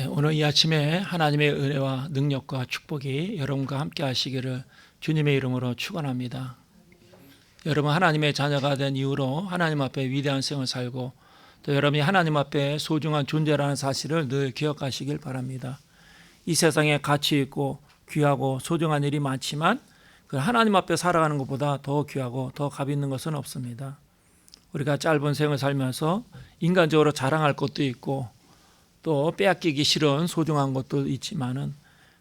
오늘 이 아침에 하나님의 은혜와 능력과 축복이 여러분과 함께 하시기를 주님의 이름으로 축원합니다. 여러분 하나님의 자녀가 된 이후로 하나님 앞에 위대한 생을 살고 또 여러분이 하나님 앞에 소중한 존재라는 사실을 늘 기억하시길 바랍니다. 이 세상에 가치 있고 귀하고 소중한 일이 많지만 그 하나님 앞에 살아가는 것보다 더 귀하고 더 값 있는 것은 없습니다. 우리가 짧은 생을 살면서 인간적으로 자랑할 것도 있고 또 빼앗기기 싫은 소중한 것도 있지만은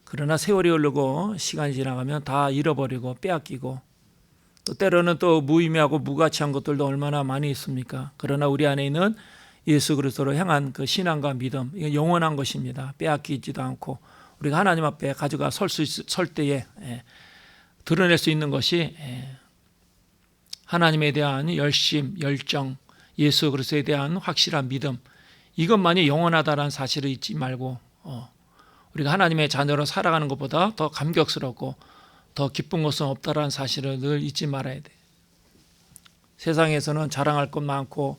그러나 세월이 흐르고 시간이 지나가면 다 잃어버리고 빼앗기고 또 때로는 또 무의미하고 무가치한 것들도 얼마나 많이 있습니까? 그러나 우리 안에 있는 예수 그리스도로 향한 그 신앙과 믿음, 이건 영원한 것입니다. 빼앗기지도 않고 우리가 하나님 앞에 가져가 설 때에 드러낼 수 있는 것이 하나님에 대한 열심, 열정, 예수 그리스도에 대한 확실한 믿음, 이것만이 영원하다는 사실을 잊지 말고 우리가 하나님의 자녀로 살아가는 것보다 더 감격스럽고 더 기쁜 것은 없다는 사실을 늘 잊지 말아야 돼. 세상에서는 자랑할 것 많고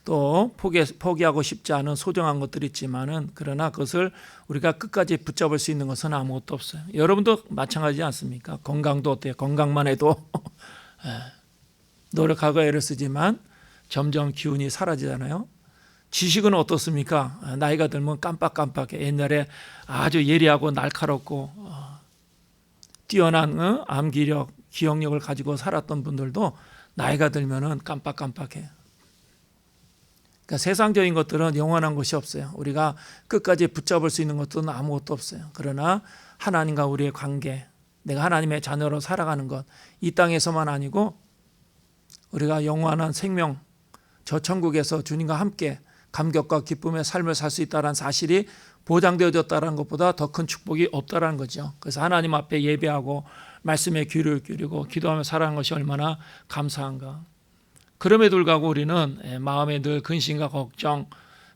또 포기하고 싶지 않은 소중한 것들이 있지만은 그러나 그것을 우리가 끝까지 붙잡을 수 있는 것은 아무것도 없어요. 여러분도 마찬가지지 않습니까? 건강도 어때요? 건강만 해도 노력하고 애를 쓰지만 점점 기운이 사라지잖아요. 지식은 어떻습니까? 나이가 들면 깜빡깜빡해. 옛날에 아주 예리하고 날카롭고 뛰어난 암기력, 기억력을 가지고 살았던 분들도 나이가 들면은 깜빡깜빡해. 그러니까 세상적인 것들은 영원한 것이 없어요. 우리가 끝까지 붙잡을 수 있는 것들은 아무것도 없어요. 그러나 하나님과 우리의 관계, 내가 하나님의 자녀로 살아가는 것, 이 땅에서만 아니고 우리가 영원한 생명, 저 천국에서 주님과 함께 감격과 기쁨의 삶을 살 수 있다는 사실이 보장되어졌다는 것보다 더 큰 축복이 없다는 거죠. 그래서 하나님 앞에 예배하고 말씀에 귀를 기울이고 기도하며 살아가는 것이 얼마나 감사한가. 그럼에도 불구하고 우리는 마음에 늘 근심과 걱정,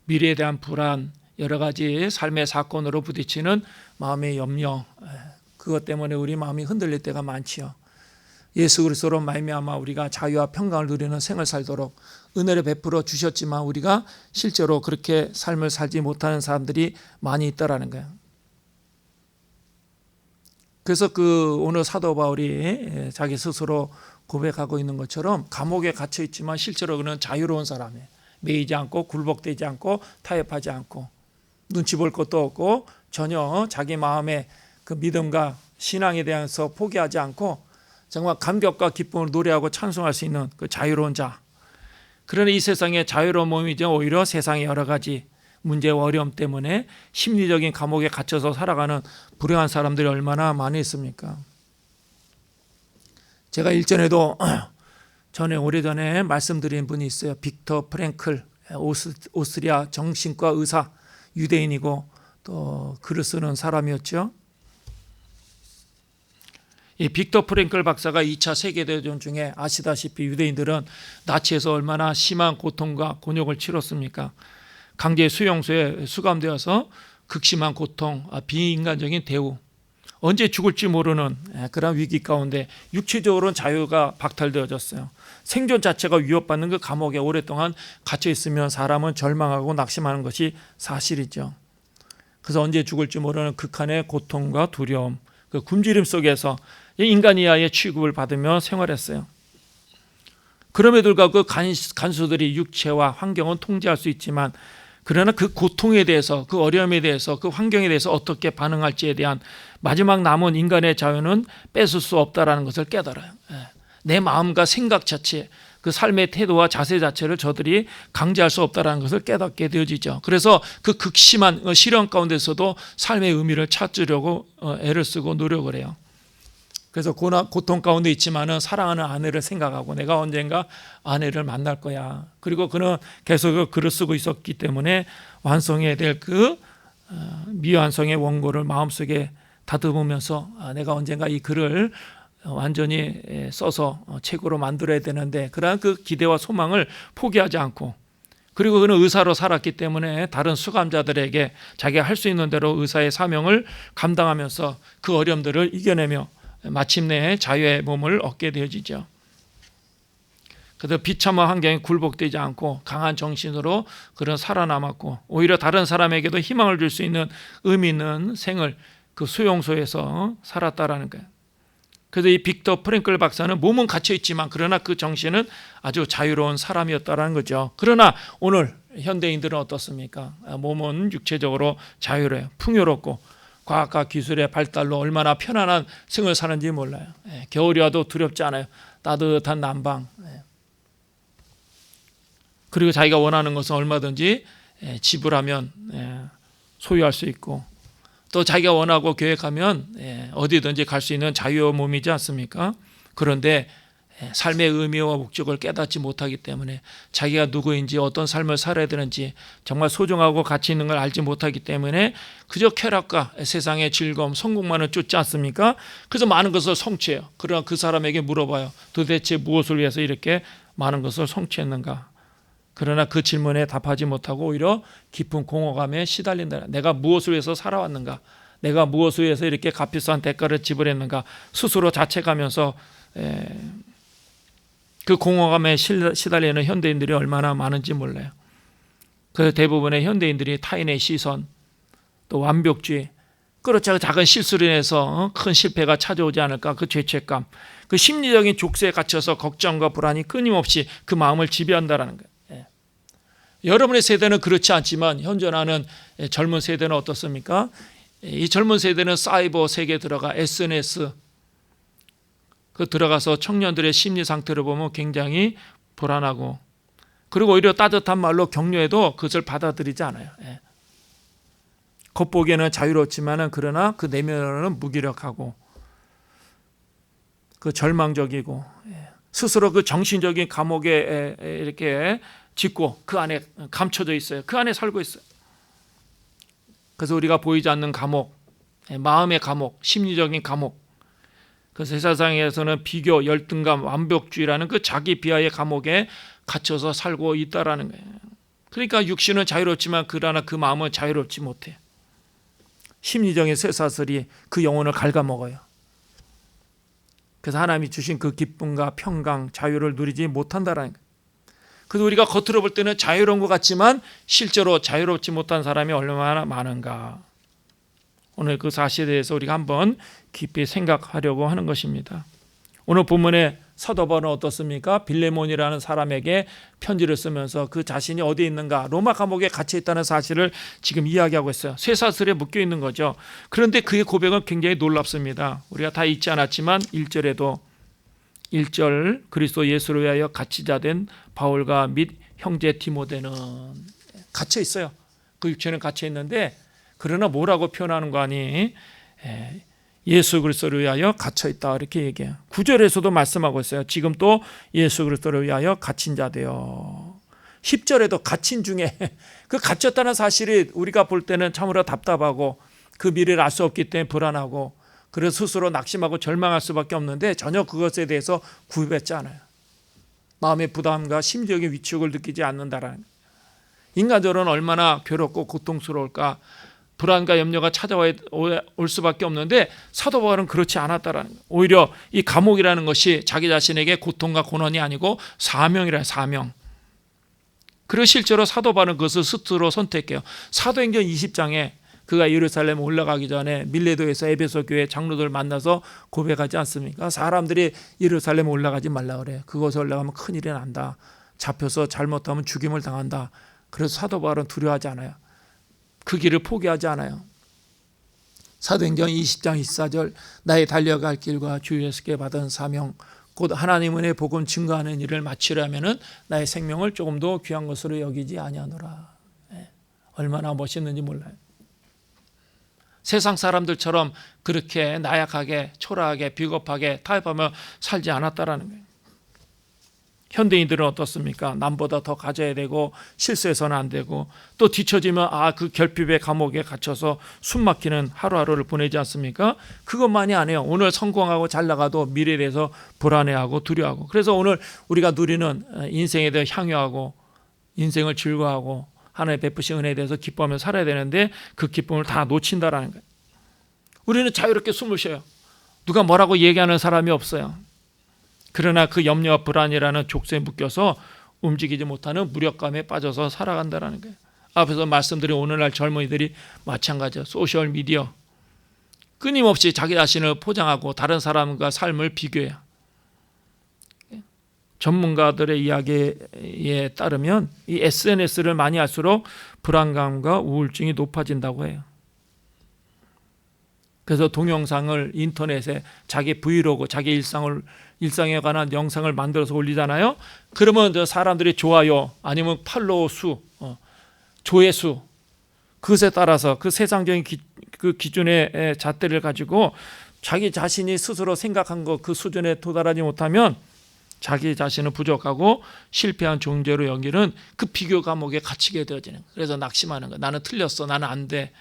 미래에 대한 불안, 여러 가지 삶의 사건으로 부딪히는 마음의 염려, 그것 때문에 우리 마음이 흔들릴 때가 많지요. 예수 그리스도로 말미암아 우리가 자유와 평강을 누리는 생을 살도록 은혜를 베풀어 주셨지만 우리가 실제로 그렇게 삶을 살지 못하는 사람들이 많이 있다라는 거예요. 그래서 오늘 사도 바울이 자기 스스로 고백하고 있는 것처럼 감옥에 갇혀 있지만 실제로 그는 자유로운 사람이에요. 매이지 않고 굴복되지 않고 타협하지 않고 눈치 볼 것도 없고 전혀 자기 마음의 그 믿음과 신앙에 대해서 포기하지 않고 정말 감격과 기쁨을 노래하고 찬송할 수 있는 그 자유로운 자. 그러나 이 세상의 자유로운 몸이 이제 오히려 세상의 여러 가지 문제와 어려움 때문에 심리적인 감옥에 갇혀서 살아가는 불행한 사람들이 얼마나 많이 있습니까? 제가 일전에도 오래전에 말씀드린 분이 있어요. 빅터 프랭클, 오스트리아 정신과 의사, 유대인이고 또 글을 쓰는 사람이었죠. 이 빅터 프랭클 박사가 2차 세계대전 중에 아시다시피 유대인들은 나치에서 얼마나 심한 고통과 곤욕을 치렀습니까? 강제 수용소에 수감되어서 극심한 고통, 비인간적인 대우, 언제 죽을지 모르는 그런 위기 가운데 육체적으로는 자유가 박탈되어졌어요. 생존 자체가 위협받는 그 감옥에 오랫동안 갇혀 있으면 사람은 절망하고 낙심하는 것이 사실이죠. 그래서 언제 죽을지 모르는 극한의 고통과 두려움, 그 굶주림 속에서 인간 이하의 취급을 받으며 생활했어요. 그럼에도 불구하고 그 간수들이 육체와 환경은 통제할 수 있지만 그러나 그 고통에 대해서, 그 어려움에 대해서, 그 환경에 대해서 어떻게 반응할지에 대한 마지막 남은 인간의 자유는 뺏을 수 없다는 것을 깨달아요. 내 마음과 생각 자체, 그 삶의 태도와 자세 자체를 저들이 강제할 수 없다는 것을 깨닫게 되어지죠. 그래서 그 극심한 시련 가운데서도 삶의 의미를 찾으려고 애를 쓰고 노력을 해요. 그래서 고통 가운데 있지만은 사랑하는 아내를 생각하고 내가 언젠가 아내를 만날 거야. 그리고 그는 계속 글을 쓰고 있었기 때문에 완성해야 될 그 미완성의 원고를 마음속에 다듬으면서 내가 언젠가 이 글을 완전히 써서 책으로 만들어야 되는데 그러한 그 기대와 소망을 포기하지 않고 그리고 그는 의사로 살았기 때문에 다른 수감자들에게 자기가 할 수 있는 대로 의사의 사명을 감당하면서 그 어려움들을 이겨내며 마침내 자유의 몸을 얻게 되어지죠. 그래서 비참한 환경에 굴복되지 않고 강한 정신으로 그런 살아남았고, 오히려 다른 사람에게도 희망을 줄 수 있는 의미 있는 생을 그 수용소에서 살았다라는 거예요. 그래서 이 빅터 프랭클 박사는 몸은 갇혀 있지만 그러나 그 정신은 아주 자유로운 사람이었다라는 거죠. 그러나 오늘 현대인들은 어떻습니까? 몸은 육체적으로 자유로워요. 풍요롭고 과학과 기술의 발달로 얼마나 편안한 생을 사는지 몰라요. 겨울이 와도 두렵지 않아요. 따뜻한 난방. 그리고 자기가 원하는 것은 얼마든지 지불하면 소유할 수 있고, 또 자기가 원하고 계획하면 어디든지 갈 수 있는 자유의 몸이지 않습니까? 그런데 삶의 의미와 목적을 깨닫지 못하기 때문에 자기가 누구인지 어떤 삶을 살아야 되는지 정말 소중하고 가치 있는 걸 알지 못하기 때문에 그저 쾌락과 세상의 즐거움, 성공만을 쫓지 않습니까? 그래서 많은 것을 성취해요. 그러나 그 사람에게 물어봐요. 도대체 무엇을 위해서 이렇게 많은 것을 성취했는가? 그러나 그 질문에 답하지 못하고 오히려 깊은 공허감에 시달린다. 내가 무엇을 위해서 살아왔는가? 내가 무엇을 위해서 이렇게 값비싼 대가를 지불했는가? 스스로 자책하면서 그 공허감에 시달리는 현대인들이 얼마나 많은지 몰라요. 그래서 대부분의 현대인들이 타인의 시선, 또 완벽주의, 그렇죠, 작은 실수로 인해서 큰 실패가 찾아오지 않을까, 그 죄책감, 그 심리적인 족쇄에 갇혀서 걱정과 불안이 끊임없이 그 마음을 지배한다라는 거예요. 여러분의 세대는 그렇지 않지만 현존하는 젊은 세대는 어떻습니까? 이 젊은 세대는 사이버 세계에 들어가 SNS 그 들어가서 청년들의 심리 상태를 보면 굉장히 불안하고, 그리고 오히려 따뜻한 말로 격려해도 그것을 받아들이지 않아요. 겉보기에는 자유롭지만은 그러나 그 내면으로는 무기력하고 그 절망적이고 스스로 그 정신적인 감옥에 이렇게 짓고 그 안에 감춰져 있어요. 그 안에 살고 있어요. 그래서 우리가 보이지 않는 감옥, 마음의 감옥, 심리적인 감옥, 그래서 세상에서는 비교, 열등감, 완벽주의라는 그 자기 비하의 감옥에 갇혀서 살고 있다라는 거예요. 그러니까 육신은 자유롭지만 그러나 그 마음은 자유롭지 못해요. 심리적인 쇠사슬이 그 영혼을 갉아먹어요. 그래서 하나님이 주신 그 기쁨과 평강, 자유를 누리지 못한다라는 거예요. 그래서 우리가 겉으로 볼 때는 자유로운 것 같지만 실제로 자유롭지 못한 사람이 얼마나 많은가. 오늘 그 사실에 대해서 우리가 한번 깊이 생각하려고 하는 것입니다. 오늘 본문의 사도 바울은 어떻습니까? 빌레몬이라는 사람에게 편지를 쓰면서 그 자신이 어디에 있는가, 로마 감옥에 갇혀 있다는 사실을 지금 이야기하고 있어요. 쇠사슬에 묶여 있는 거죠. 그런데 그의 고백은 굉장히 놀랍습니다. 우리가 다 읽지 않았지만 1절에도 1절 그리스도 예수를 위하여 갇히자 된 바울과 및 형제 디모데는 갇혀 있어요. 그 육체는 갇혀 있는데 그러나 뭐라고 표현하는 거 아니? 예수 그리스도를 위하여 갇혀 있다 이렇게 얘기해요. 9절에서도 말씀하고 있어요. 지금 또 예수 그리스도를 위하여 갇힌 자되어. 10절에도 갇힌 중에 그 갇혔다는 사실이 우리가 볼 때는 참으로 답답하고 그 미래를 알 수 없기 때문에 불안하고 그래서 스스로 낙심하고 절망할 수밖에 없는데 전혀 그것에 대해서 구입했지 않아요. 마음의 부담과 심리적인 위축을 느끼지 않는다라는 거예요. 인간적으로는 얼마나 괴롭고 고통스러울까, 불안과 염려가 찾아올 수밖에 없는데 사도 바울은 그렇지 않았다라는 거예요. 오히려 이 감옥이라는 것이 자기 자신에게 고통과 고난이 아니고 사명이라는 사명. 그리고 실제로 사도 바울은 그것을 스스로 선택해요. 사도행전 20장에 그가 예루살렘 올라가기 전에 밀레도에서 에베소 교회 장로들 만나서 고백하지 않습니까? 사람들이 예루살렘 올라가지 말라 그래요. 그곳에 올라가면 큰일이 난다. 잡혀서 잘못하면 죽임을 당한다. 그래서 사도 바울은 두려워하지 않아요. 그 길을 포기하지 않아요. 사도행전 20장 24절 나의 달려갈 길과 주 예수께 받은 사명 곧 하나님 은혜의 복음 증거하는 일을 마치려면은 나의 생명을 조금 더 귀한 것으로 여기지 아니하노라. 얼마나 멋있는지 몰라요. 세상 사람들처럼 그렇게 나약하게 초라하게 비겁하게 타협하며 살지 않았다라는 거예요. 현대인들은 어떻습니까? 남보다 더 가져야 되고 실수해서는 안 되고 또 뒤처지면 그 결핍의 감옥에 갇혀서 숨막히는 하루하루를 보내지 않습니까? 그것만이 아니에요. 오늘 성공하고 잘 나가도 미래에 대해서 불안해하고 두려워하고, 그래서 오늘 우리가 누리는 인생에 대해 향유하고 인생을 즐거워하고 하나님의 베푸신 은혜에 대해서 기뻐하며 살아야 되는데 그 기쁨을 다 놓친다라는 거예요. 우리는 자유롭게 숨을 쉬어요. 누가 뭐라고 얘기하는 사람이 없어요. 그러나 그 염려와 불안이라는 족쇄에 묶여서 움직이지 못하는 무력감에 빠져서 살아간다는 거예요. 앞에서 말씀드린 오늘날 젊은이들이 마찬가지예요. 소셜미디어 끊임없이 자기 자신을 포장하고 다른 사람과 삶을 비교해요. 전문가들의 이야기에 따르면 이 SNS를 많이 할수록 불안감과 우울증이 높아진다고 해요. 그래서 동영상을 인터넷에 자기 브이로그, 자기 일상에 관한 영상을 만들어서 올리잖아요. 그러면 저 사람들이 좋아요, 아니면 팔로워 수, 조회수, 그것에 따라서 그 세상적인 그 기준의 잣대를 가지고 자기 자신이 스스로 생각한 것 그 수준에 도달하지 못하면 자기 자신은 부족하고 실패한 존재로 여기는 그 비교 감옥에 갇히게 되어지는 거예요. 그래서 낙심하는 거예요. 나는 틀렸어, 나는 안 돼.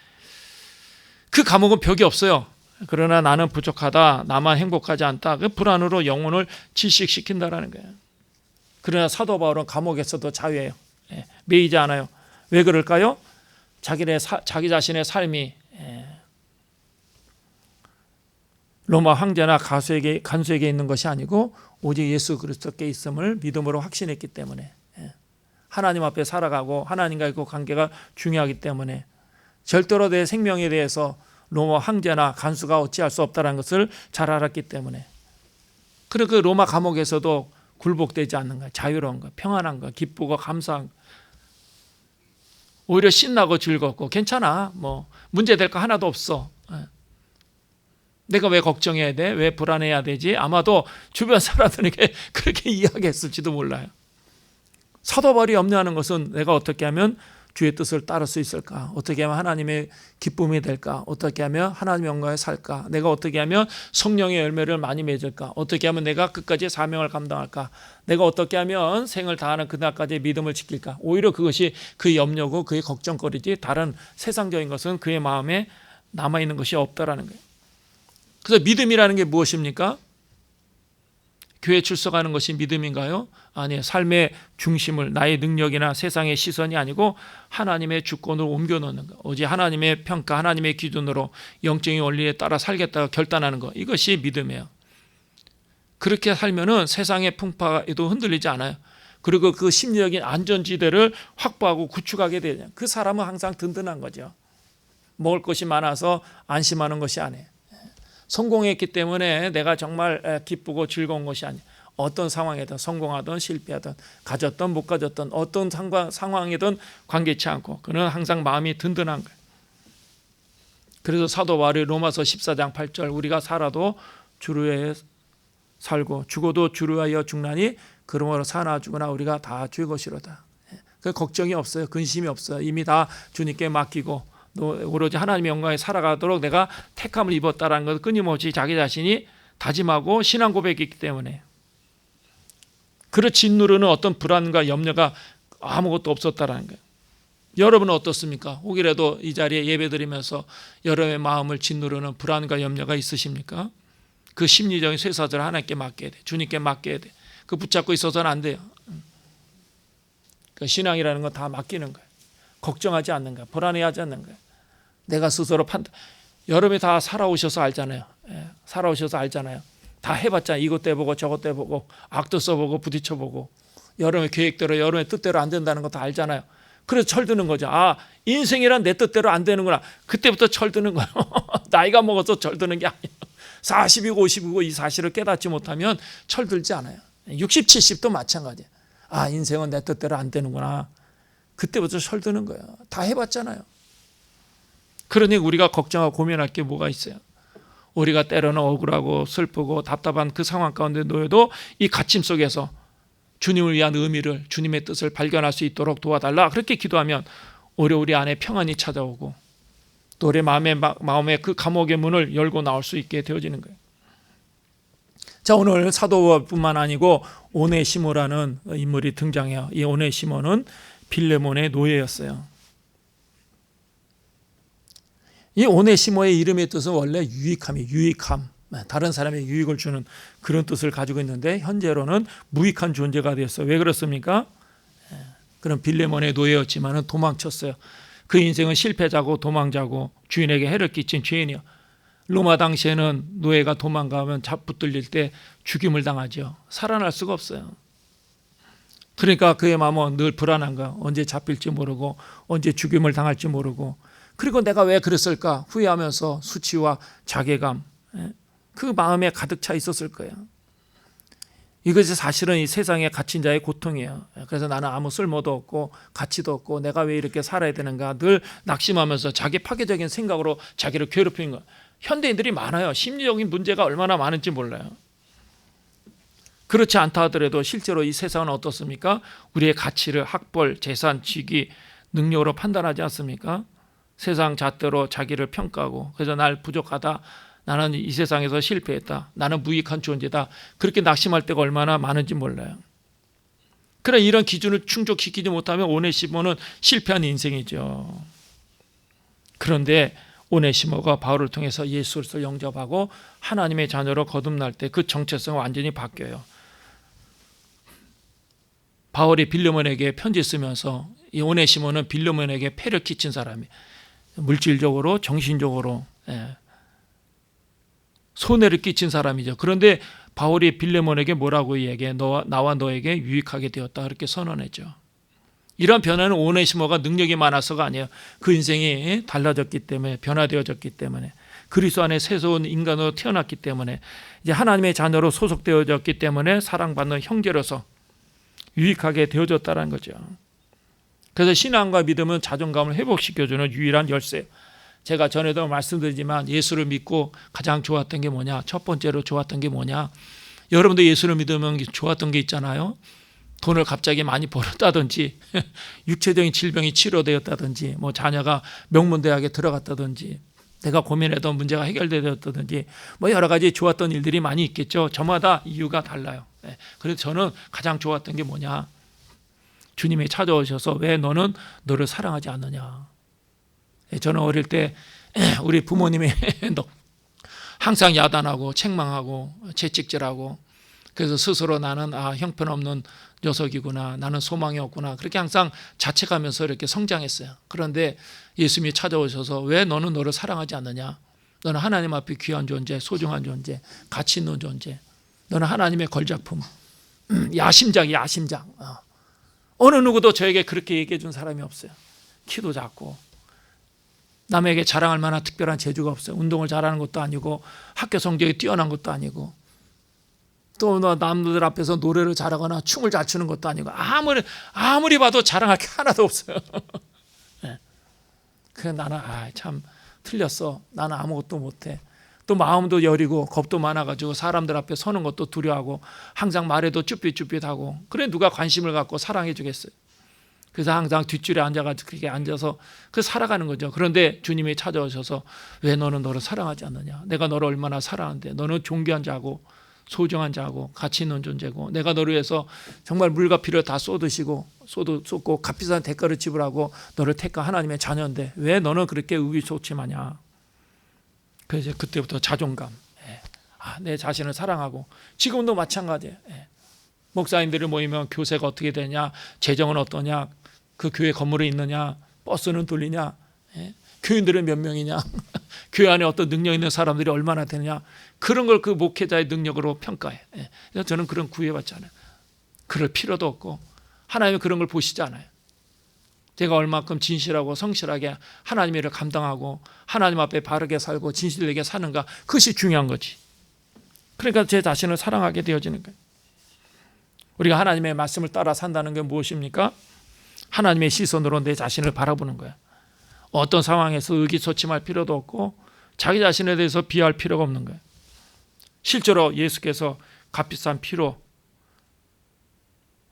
그 감옥은 벽이 없어요. 그러나 나는 부족하다, 나만 행복하지 않다. 그 불안으로 영혼을 질식시킨다라는 거예요. 그러나 사도 바울은 감옥에서도 자유해요. 매이지 않아요. 왜 그럴까요? 자기 자신의 삶이 로마 황제나 간수에게 있는 것이 아니고 오직 예수 그리스도께 있음을 믿음으로 확신했기 때문에, 하나님 앞에 살아가고 하나님과의 그 관계가 중요하기 때문에 절대로 내 생명에 대해서 로마 황제나 간수가 어찌할 수 없다는 것을 잘 알았기 때문에, 그리고 그 로마 감옥에서도 굴복되지 않는 거야. 자유로운 거, 평안한 거, 기쁘고 감사한 거. 오히려 신나고 즐겁고 괜찮아. 뭐 문제될 거 하나도 없어. 내가 왜 걱정해야 돼? 왜 불안해야 되지? 아마도 주변 사람들에게 그렇게 이야기했을지도 몰라요. 사도 바울이 염려하는 것은 내가 어떻게 하면 주의 뜻을 따를 수 있을까? 어떻게 하면 하나님의 기쁨이 될까? 어떻게 하면 하나님의 영광에 살까? 내가 어떻게 하면 성령의 열매를 많이 맺을까? 어떻게 하면 내가 끝까지 사명을 감당할까? 내가 어떻게 하면 생을 다하는 그날까지 믿음을 지킬까? 오히려 그것이 그의 염려고 그의 걱정거리지, 다른 세상적인 것은 그의 마음에 남아있는 것이 없다라는 거예요. 그래서 믿음이라는 게 무엇입니까? 교회 출석하는 것이 믿음인가요? 아니에요. 삶의 중심을 나의 능력이나 세상의 시선이 아니고 하나님의 주권으로 옮겨놓는 것, 오직 하나님의 평가, 하나님의 기준으로 영적인 원리에 따라 살겠다고 결단하는 것, 이것이 믿음이에요. 그렇게 살면은 세상의 풍파에도 흔들리지 않아요. 그리고 그 심리적인 안전지대를 확보하고 구축하게 되죠. 그 사람은 항상 든든한 거죠. 먹을 것이 많아서 안심하는 것이 아니에요. 성공했기 때문에 내가 정말 기쁘고 즐거운 것이 아니에요. 어떤 상황이든 성공하든 실패하든 가졌든 못 가졌든 어떤 상황이든 관계치 않고 그는 항상 마음이 든든한 거예요. 그래서 사도 바울이 로마서 14장 8절 우리가 살아도 주를 위하여 살고 죽어도 주를 위하여 죽나니 그러므로 사나 죽으나 우리가 다 주의 것이로다. 그 걱정이 없어요. 근심이 없어요. 이미 다 주님께 맡기고 오로지 하나님의 영광에 살아가도록 내가 택함을 입었다라는 것을 끊임없이 자기 자신이 다짐하고 신앙 고백이기 때문에, 그를 짓누르는 어떤 불안과 염려가 아무것도 없었다라는 거예요. 여러분은 어떻습니까? 혹이라도 이 자리에 예배드리면서 여러분의 마음을 짓누르는 불안과 염려가 있으십니까? 그 심리적인 쇠사슬을 하나님께 맡겨야 돼. 주님께 맡겨야 돼. 그 붙잡고 있어서는 안 돼요. 그 신앙이라는 건 다 맡기는 거예요. 걱정하지 않는 거야. 불안해하지 않는 거야. 내가 스스로 판단. 여러분이 다 살아오셔서 알잖아요. 살아오셔서 알잖아요. 다 해봤잖아요. 이것 떼보고 저것 떼보고 악도 써보고 부딪혀보고 여러분의 계획대로 여러분의 뜻대로 안 된다는 거 다 알잖아요. 그래서 철드는 거죠. 아, 인생이란 내 뜻대로 안 되는구나. 그때부터 철드는 거예요. 나이가 먹어서 철드는 게 아니에요. 40이고 50이고 이 사실을 깨닫지 못하면 철들지 않아요. 60, 70도 마찬가지예요. 아, 인생은 내 뜻대로 안 되는구나. 그때부터 철드는 거예요. 다 해봤잖아요. 그러니 우리가 걱정하고 고민할 게 뭐가 있어요? 우리가 때로는 억울하고 슬프고 답답한 그 상황 가운데 놓여도 이 갇힘 속에서 주님을 위한 의미를, 주님의 뜻을 발견할 수 있도록 도와달라. 그렇게 기도하면 오히려 우리 안에 평안이 찾아오고 또 우리 마음에 그 감옥의 문을 열고 나올 수 있게 되어지는 거예요. 자, 오늘 사도뿐만 아니고 오네시모라는 인물이 등장해요. 이 오네시모는 빌레몬의 노예였어요. 이 오네시모의 이름의 뜻은 원래 유익함이에요. 유익함. 다른 사람에게 유익을 주는 그런 뜻을 가지고 있는데 현재로는 무익한 존재가 되었어요. 왜 그렇습니까? 그런 빌레몬의 노예였지만 도망쳤어요. 그 인생은 실패자고 도망자고 주인에게 해를 끼친 죄인이요. 로마 당시에는 노예가 도망가면 붙들릴 때 죽임을 당하죠. 살아날 수가 없어요. 그러니까 그의 마음은 늘 불안한 거야. 언제 잡힐지 모르고 언제 죽임을 당할지 모르고. 그리고 내가 왜 그랬을까 후회하면서 수치와 자괴감, 그 마음에 가득 차 있었을 거예요. 이것이 사실은 이 세상에 갇힌 자의 고통이에요. 그래서 나는 아무 쓸모도 없고 가치도 없고 내가 왜 이렇게 살아야 되는가 늘 낙심하면서 자기 파괴적인 생각으로 자기를 괴롭히는 거예요. 현대인들이 많아요. 심리적인 문제가 얼마나 많은지 몰라요. 그렇지 않다 하더라도 실제로 이 세상은 어떻습니까? 우리의 가치를 학벌, 재산, 직위, 능력으로 판단하지 않습니까? 세상 잣대로 자기를 평가하고 그래서 날 부족하다, 나는 이 세상에서 실패했다, 나는 무익한 존재다, 그렇게 낙심할 때가 얼마나 많은지 몰라요. 그러나 이런 기준을 충족시키지 못하면 오네시모는 실패한 인생이죠. 그런데 오네시모가 바울을 통해서 예수를 영접하고 하나님의 자녀로 거듭날 때 그 정체성은 완전히 바뀌어요. 바울이 빌레몬에게 편지 쓰면서 이 오네시모는 빌레몬에게 폐를 끼친 사람이, 물질적으로 정신적으로 손해를 끼친 사람이죠. 그런데 바울이 빌레몬에게 뭐라고 이야기해? 나와 너에게 유익하게 되었다, 그렇게 선언했죠. 이런 변화는 오네시모가 능력이 많아서가 아니에요. 그 인생이 달라졌기 때문에, 변화되어졌기 때문에, 그리스도 안에 새로운 인간으로 태어났기 때문에, 이제 하나님의 자녀로 소속되어졌기 때문에 사랑받는 형제로서 유익하게 되어졌다는 거죠. 그래서 신앙과 믿음은 자존감을 회복시켜주는 유일한 열쇠예요. 제가 전에도 말씀드리지만 예수를 믿고 가장 좋았던 게 뭐냐? 첫 번째로 좋았던 게 뭐냐? 여러분도 예수를 믿으면 좋았던 게 있잖아요. 돈을 갑자기 많이 벌었다든지, 육체적인 질병이 치료되었다든지, 뭐 자녀가 명문대학에 들어갔다든지, 내가 고민했던 문제가 해결되었다든지, 뭐 여러 가지 좋았던 일들이 많이 있겠죠. 저마다 이유가 달라요. 그래서 저는 가장 좋았던 게 뭐냐? 주님이 찾아오셔서 왜 너는 너를 사랑하지 않느냐? 저는 어릴 때 우리 부모님이 항상 야단하고 책망하고 채찍질하고, 그래서 스스로 나는 형편없는 녀석이구나, 나는 소망이 없구나, 그렇게 항상 자책하면서 이렇게 성장했어요. 그런데 예수님이 찾아오셔서 왜 너는 너를 사랑하지 않느냐? 너는 하나님 앞에 귀한 존재, 소중한 존재, 가치 있는 존재, 너는 하나님의 걸작품, 야심작이 야심작. 어느 누구도 저에게 그렇게 얘기해 준 사람이 없어요. 키도 작고 남에게 자랑할 만한 특별한 재주가 없어요. 운동을 잘하는 것도 아니고 학교 성적이 뛰어난 것도 아니고 또 남들 앞에서 노래를 잘하거나 춤을 잘 추는 것도 아니고 아무리 봐도 자랑할 게 하나도 없어요. 그래서 나는 참 틀렸어. 나는 아무것도 못해. 또 마음도 여리고 겁도 많아가지고 사람들 앞에 서는 것도 두려워하고 항상 말해도 쭈삣쭈삣하고, 그래 누가 관심을 갖고 사랑해 주겠어요. 그래서 항상 뒷줄에 앉아가지고 그렇게 앉아서 살아가는 거죠. 그런데 주님이 찾아오셔서 왜 너는 너를 사랑하지 않느냐? 내가 너를 얼마나 사랑하는데, 너는 존귀한 자고 소중한 자고 가치 있는 존재고, 내가 너를 위해서 정말 물과 피를 다 쏟고 값비싼 대가를 지불하고 너를 택한 하나님의 자녀인데 왜 너는 그렇게 의기소침하냐? 그래서 그때부터 자존감, 내 자신을 사랑하고, 지금도 마찬가지예요. 목사님들이 모이면 교세가 어떻게 되냐, 재정은 어떠냐, 그 교회 건물에 있느냐, 버스는 돌리냐, 교인들은 몇 명이냐, 교회 안에 어떤 능력 있는 사람들이 얼마나 되느냐, 그런 걸 그 목회자의 능력으로 평가해. 그래서 저는 그런 구애받지 않아요. 그럴 필요도 없고 하나님은 그런 걸 보시지 않아요. 제가 얼마큼 진실하고 성실하게 하나님의 일을 감당하고 하나님 앞에 바르게 살고 진실되게 사는가, 그것이 중요한 거지. 그러니까 제 자신을 사랑하게 되어지는 거예요. 우리가 하나님의 말씀을 따라 산다는 게 무엇입니까? 하나님의 시선으로 내 자신을 바라보는 거야. 어떤 상황에서 의기소침할 필요도 없고 자기 자신에 대해서 비하할 필요가 없는 거야. 실제로 예수께서 값비싼 피로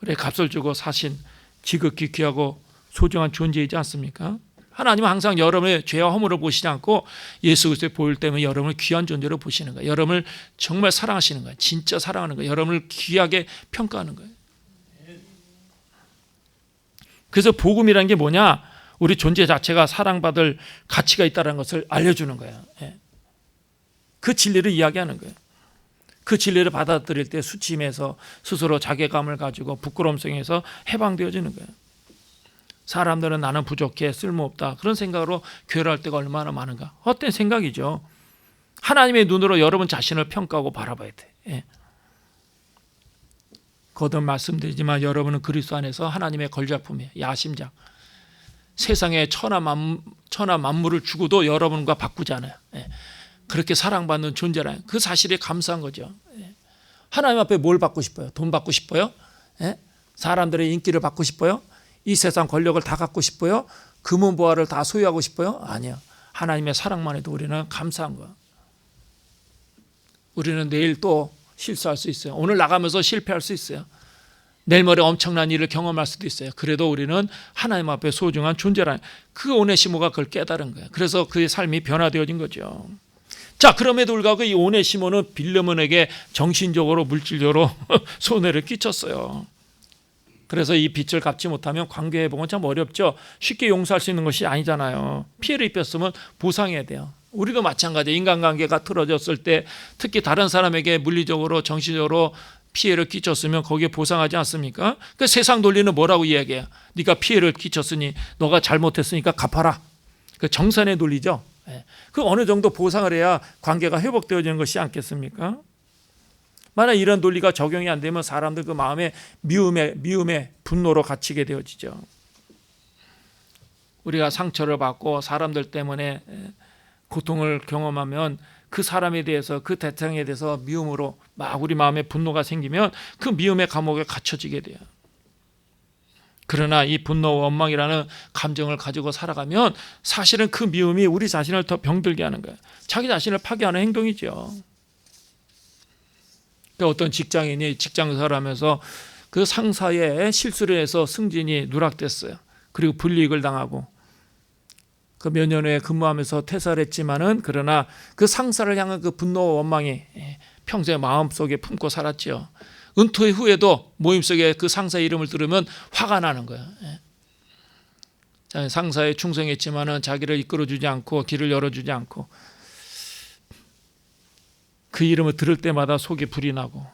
우리 값을 주고 사신 지극히 귀하고 소중한 존재이지 않습니까? 하나님은 항상 여러분의 죄와 허물을 보시지 않고 예수 그리스도를 보일 때면 여러분을 귀한 존재로 보시는 거예요. 여러분을 정말 사랑하시는 거예요. 진짜 사랑하는 거예요. 여러분을 귀하게 평가하는 거예요. 그래서 복음이라는 게 뭐냐? 우리 존재 자체가 사랑받을 가치가 있다는 것을 알려주는 거예요. 그 진리를 이야기하는 거예요. 그 진리를 받아들일 때 수치심에서 스스로 자괴감을 가지고 부끄러움성에서 해방되어지는 거예요. 사람들은 나는 부족해, 쓸모없다, 그런 생각으로 교회를 할 때가 얼마나 많은가. 헛된 생각이죠. 하나님의 눈으로 여러분 자신을 평가하고 바라봐야 돼. 예. 거듭 말씀드리지만 여러분은 그리스도 안에서 하나님의 걸작품이에요. 야심작. 세상에 천하 만물을 주고도 여러분과 바꾸지 않아요. 예. 그렇게 사랑받는 존재라는 그 사실에 감사한 거죠. 예. 하나님 앞에 뭘 받고 싶어요? 돈 받고 싶어요? 예? 사람들의 인기를 받고 싶어요? 이 세상 권력을 다 갖고 싶어요? 금은보화를 다 소유하고 싶어요? 아니요. 하나님의 사랑만 해도 우리는 감사한 거예요. 우리는 내일 또 실수할 수 있어요. 오늘 나가면서 실패할 수 있어요. 내일 모레 엄청난 일을 경험할 수도 있어요. 그래도 우리는 하나님 앞에 소중한 존재라는 그 오네시모가 그걸 깨달은 거예요. 그래서 그의 삶이 변화되어진 거죠. 자, 그럼에도 불구하고 이 오네시모는 빌레몬에게 정신적으로 물질적으로 손해를 끼쳤어요. 그래서 이 빚을 갚지 못하면 관계 회복은 참 어렵죠. 쉽게 용서할 수 있는 것이 아니잖아요. 피해를 입혔으면 보상해야 돼요. 우리도 마찬가지예요. 인간관계가 틀어졌을 때 특히 다른 사람에게 물리적으로 정신적으로 피해를 끼쳤으면 거기에 보상하지 않습니까? 그 세상 논리는 뭐라고 이야기해요? 네가 피해를 끼쳤으니 너가 잘못했으니까 갚아라. 그 정산의 논리죠. 그 어느 정도 보상을 해야 관계가 회복되어지는 것이 않겠습니까? 만약 이런 논리가 적용이 안 되면 사람들 그 마음에 미움에 분노로 갇히게 되어지죠. 우리가 상처를 받고 사람들 때문에 고통을 경험하면 그 사람에 대해서 그 대상에 대해서 미움으로 막 우리 마음에 분노가 생기면 그 미움의 감옥에 갇혀지게 돼요. 그러나 이 분노와 원망이라는 감정을 가지고 살아가면 사실은 그 미움이 우리 자신을 더 병들게 하는 거예요. 자기 자신을 파괴하는 행동이죠. 어떤 직장인이 직장생활을 하면서 그 상사의 실수를 해서 승진이 누락됐어요. 그리고 불이익을 당하고 그 몇 년 후에 근무하면서 퇴사를 했지만은 그러나 그 상사를 향한 그 분노와 원망이 평생 마음속에 품고 살았죠. 은퇴 후에도 모임 속에 그 상사의 이름을 들으면 화가 나는 거예요. 상사에 충성했지만은 자기를 이끌어주지 않고 길을 열어주지 않고 그 이름을 들을 때마다 속이 불이 나고.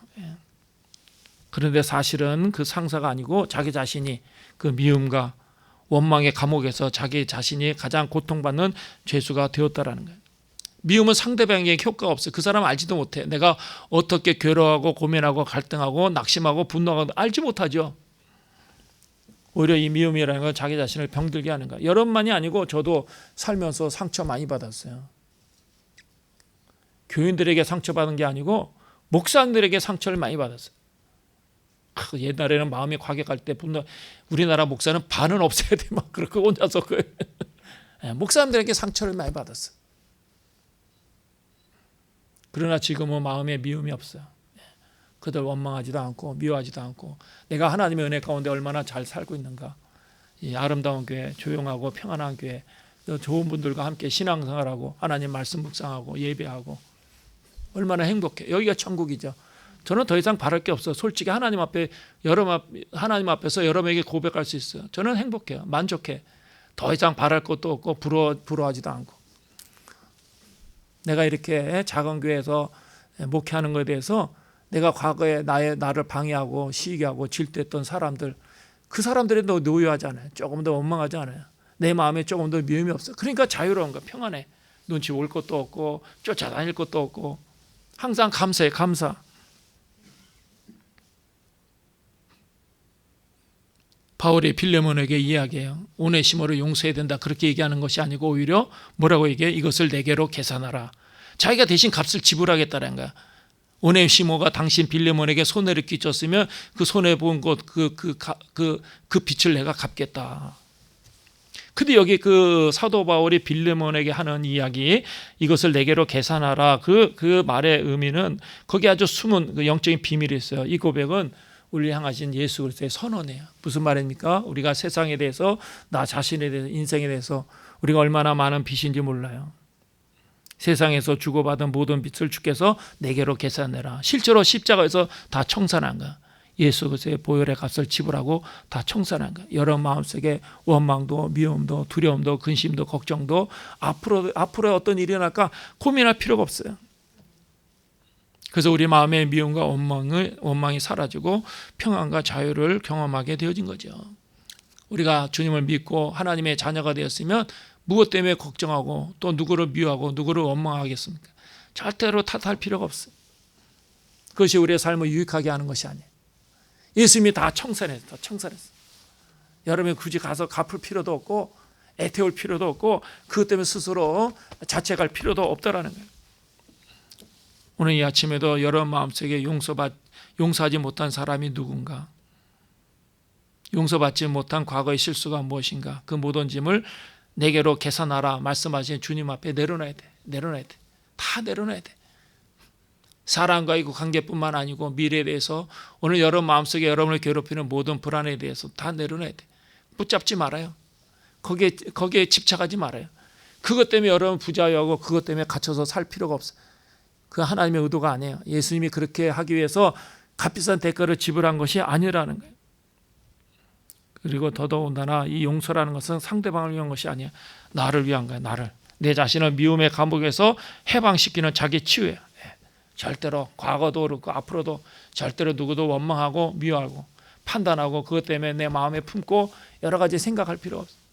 그런데 사실은 그 상사가 아니고 자기 자신이 그 미움과 원망의 감옥에서 자기 자신이 가장 고통받는 죄수가 되었다라는 거예요. 미움은 상대방에게 효과가 없어요. 그 사람 알지도 못해. 내가 어떻게 괴로워하고 고민하고 갈등하고 낙심하고 분노하고 알지 못하죠. 오히려 이 미움이라는 건 자기 자신을 병들게 하는 거예요. 여러분만이 아니고 저도 살면서 상처 많이 받았어요. 교인들에게 상처받은 게 아니고 목사님들에게 상처를 많이 받았어요. 옛날에는 마음이 과격할 때 분노, 우리나라 목사는 반은 없애야 돼 막 그렇게 혼자서 목사님들에게 상처를 많이 받았어요. 그러나 지금은 마음에 미움이 없어요. 그들 원망하지도 않고 미워하지도 않고 내가 하나님의 은혜 가운데 얼마나 잘 살고 있는가. 이 아름다운 교회, 조용하고 평안한 교회, 좋은 분들과 함께 신앙생활하고 하나님 말씀 묵상하고 예배하고 얼마나 행복해. 여기가 천국이죠. 저는 더 이상 바랄 게 없어요. 솔직히 하나님 앞에서 여러분에게 고백할 수 있어요. 저는 행복해요. 만족해. 더 이상 바랄 것도 없고 부러워하지도 않고. 내가 이렇게 작은 교회에서 목회하는 것에 대해서 내가 과거에 나를 방해하고 시기하고 질투했던 사람들, 그 사람들이 더 노여하지 않아요. 조금 더 원망하지 않아요. 내 마음에 조금 더 미움이 없어요. 그러니까 자유로운 거야. 평안해. 눈치 올 것도 없고 쫓아다닐 것도 없고 항상 감사해. 감사. 바울이 빌레몬에게 이야기해요. 오네시모를 용서해야 된다. 그렇게 얘기하는 것이 아니고 오히려 뭐라고 얘기해? 이것을 내게로 계산하라. 자기가 대신 값을 지불하겠다는 거야. 오네시모가 당신 빌레몬에게 손해를 끼쳤으면 그 손해 본 것 그 빚을 내가 갚겠다. 근데 여기 그 사도 바울이 빌레몬에게 하는 이야기, 이것을 내게로 계산하라. 그 말의 의미는 거기 아주 숨은 그 영적인 비밀이 있어요. 이 고백은 우리 향하신 예수 그리스도의 선언이에요. 무슨 말입니까? 우리가 세상에 대해서, 나 자신에 대해서, 인생에 대해서 우리가 얼마나 많은 빚인지 몰라요. 세상에서 주고받은 모든 빚을 주께서 내게로 계산해라. 실제로 십자가에서 다 청산한 거야. 예수 그리스도의 보혈의 값을 지불하고 다 청산한 거야. 여러 마음속에 원망도 미움도 두려움도 근심도 걱정도 앞으로 어떤 일이 날까 고민할 필요가 없어요. 그래서 우리 마음의 미움과 원망이 사라지고 평안과 자유를 경험하게 되어진 거죠. 우리가 주님을 믿고 하나님의 자녀가 되었으면 무엇 때문에 걱정하고 또 누구를 미워하고 누구를 원망하겠습니까? 절대로 탓할 필요가 없어요. 그것이 우리의 삶을 유익하게 하는 것이 아니에요. 예수님이 다 청산했어. 여러분이 굳이 가서 갚을 필요도 없고 애태울 필요도 없고 그것 때문에 스스로 자책할 필요도 없다라는 거예요. 오늘 이 아침에도 여러분 마음속에 용서하지 못한 사람이 누군가, 용서받지 못한 과거의 실수가 무엇인가, 그 모든 짐을 내게로 계산하라 말씀하신 주님 앞에 내려놔야 돼. 다 내려놔야 돼. 사람과의 관계뿐만 아니고 미래에 대해서, 오늘 여러분 마음속에 여러분을 괴롭히는 모든 불안에 대해서 다 내려놔야 돼. 붙잡지 말아요. 거기에 집착하지 말아요. 그것 때문에 여러분 부자유하고 그것 때문에 갇혀서 살 필요가 없어. 그 하나님의 의도가 아니에요. 예수님이 그렇게 하기 위해서 값비싼 대가를 지불한 것이 아니라는 거예요. 그리고 더더군다나 이 용서라는 것은 상대방을 위한 것이 아니에요. 나를 위한 거예요. 나를. 내 자신을 미움의 감옥에서 해방시키는 자기 치유예요. 절대로 과거도 그렇고 앞으로도 절대로 누구도 원망하고 미워하고 판단하고 그것 때문에 내 마음에 품고 여러 가지 생각할 필요 없어요.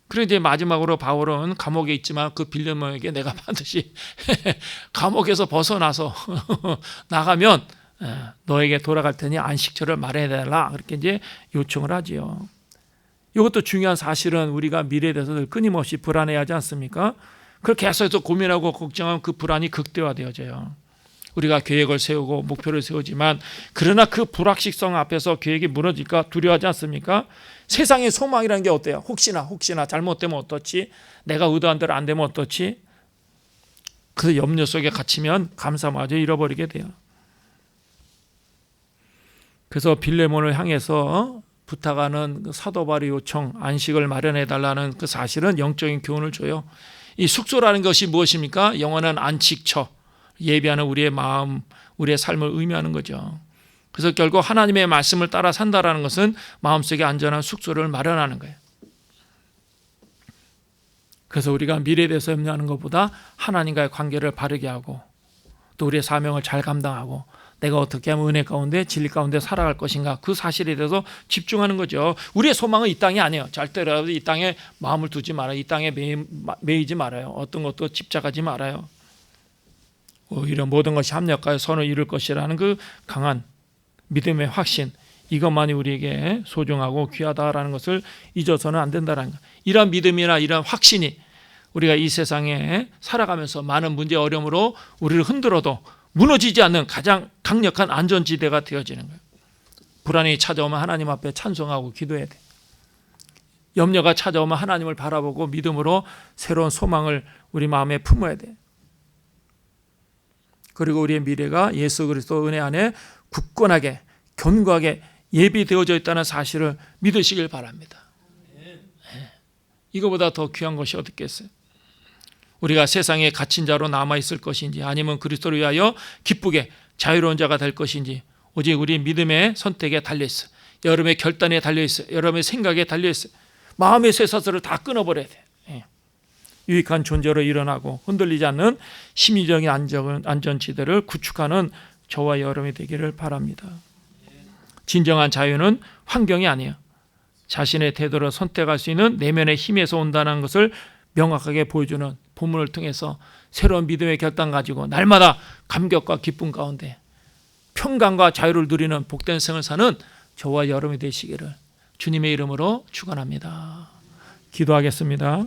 그리고 이제 마지막으로 바울은 감옥에 있지만 그 빌레몬에게 내가 반드시 감옥에서 벗어나서 나가면 너에게 돌아갈 테니 안식처를 마련해달라, 그렇게 이제 요청을 하지요. 이것도 중요한 사실은 우리가 미래에 대해서 늘 끊임없이 불안해하지 않습니까? 그걸 계속해서 고민하고 걱정하면 그 불안이 극대화되어져요. 우리가 계획을 세우고 목표를 세우지만 그러나 그 불확실성 앞에서 계획이 무너질까 두려워하지 않습니까? 세상의 소망이라는 게 어때요? 혹시나 잘못되면 어떻지? 내가 의도한 대로 안 되면 어떻지? 그 염려 속에 갇히면 감사마저 잃어버리게 돼요. 그래서 빌레몬을 향해서 부탁하는 그 사도 바울의 요청, 안식을 마련해달라는 그 사실은 영적인 교훈을 줘요. 이 숙소라는 것이 무엇입니까? 영원한 안식처, 예비하는 우리의 마음, 우리의 삶을 의미하는 거죠. 그래서 결국 하나님의 말씀을 따라 산다라는 것은 마음속에 안전한 숙소를 마련하는 거예요. 그래서 우리가 미래에 대해서 염려하는 것보다 하나님과의 관계를 바르게 하고 또 우리의 사명을 잘 감당하고 내가 어떻게 하면 은혜 가운데 진리 가운데 살아갈 것인가, 그 사실에 대해서 집중하는 거죠. 우리의 소망은 이 땅이 아니에요. 절대로 이 땅에 마음을 두지 말아요. 이 땅에 매이지 말아요. 어떤 것도 집착하지 말아요. 오히려 모든 것이 합력하여 선을 이룰 것이라는 그 강한 믿음의 확신, 이것만이 우리에게 소중하고 귀하다라는 것을 잊어서는 안 된다는 것. 이런 믿음이나 이런 확신이 우리가 이 세상에 살아가면서 많은 문제 어려움으로 우리를 흔들어도 무너지지 않는 가장 강력한 안전지대가 되어지는 거예요. 불안이 찾아오면 하나님 앞에 찬송하고 기도해야 돼. 염려가 찾아오면 하나님을 바라보고 믿음으로 새로운 소망을 우리 마음에 품어야 돼. 그리고 우리의 미래가 예수 그리스도 은혜 안에 굳건하게 견고하게 예비되어져 있다는 사실을 믿으시길 바랍니다. 이거보다 더 귀한 것이 어디 있겠어요? 우리가 세상에 갇힌 자로 남아있을 것인지 아니면 그리스도를 위하여 기쁘게 자유로운 자가 될 것인지 오직 우리 믿음의 선택에 달려있어요. 여러분의 결단에 달려있어요. 여러분의 생각에 달려있어요. 마음의 쇠사슬을 다 끊어버려야 돼요. 유익한 존재로 일어나고 흔들리지 않는 심리적인 안전지대를 구축하는 저와 여러분이 되기를 바랍니다. 진정한 자유는 환경이 아니에요. 자신의 태도를 선택할 수 있는 내면의 힘에서 온다는 것을 명확하게 보여주는 본문을 통해서 새로운 믿음의 결단 가지고 날마다 감격과 기쁨 가운데 평강과 자유를 누리는 복된 생을 사는 저와 여러분이 되시기를 주님의 이름으로 축원합니다. 기도하겠습니다.